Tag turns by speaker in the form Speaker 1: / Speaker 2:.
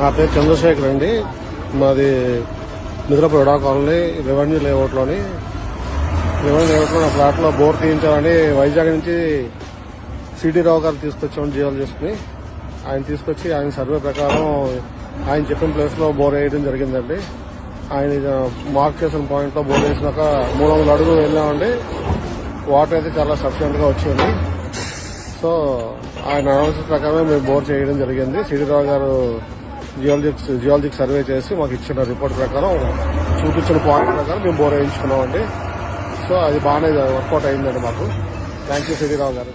Speaker 1: నా పేరు చంద్రశేఖర్ అండి. మాది నిద్రపూర్ ఎడా కాలనీ రెవెన్యూ లేఅవుట్లో నా ఫ్లాట్లో బోర్ తీయించాలని వైజాగ్ నుంచి సిటీ రావు గారు తీసుకొచ్చామని జియాలజిస్ట్ని. ఆయన తీసుకొచ్చి ఆయన సర్వే ప్రకారం ఆయన చెప్పిన ప్లేస్లో బోర్ వేయడం జరిగిందండి. ఆయన మార్క్ చేసిన పాయింట్లో బోర్ వేసినాక 300 అడుగులు వెళ్ళామండి. వాటర్ అయితే చాలా సఫిషియెంట్గా వచ్చింది. సో ఆయన అనాలిసిస్ ప్రకారమే మేము బోర్ చేయడం జరిగింది. సిటీ రావు గారు జియాలజిక్ సర్వే చేసి మాకు ఇచ్చిన రిపోర్ట్ ప్రకారం చూపించిన పాయింట్ ప్రకారం మేము బోర్ వేయించుకున్నామండి. సో అది బాగానే వర్కౌట్ అయిందండి మాకు. థ్యాంక్ యూ సిటీ రావు గారు.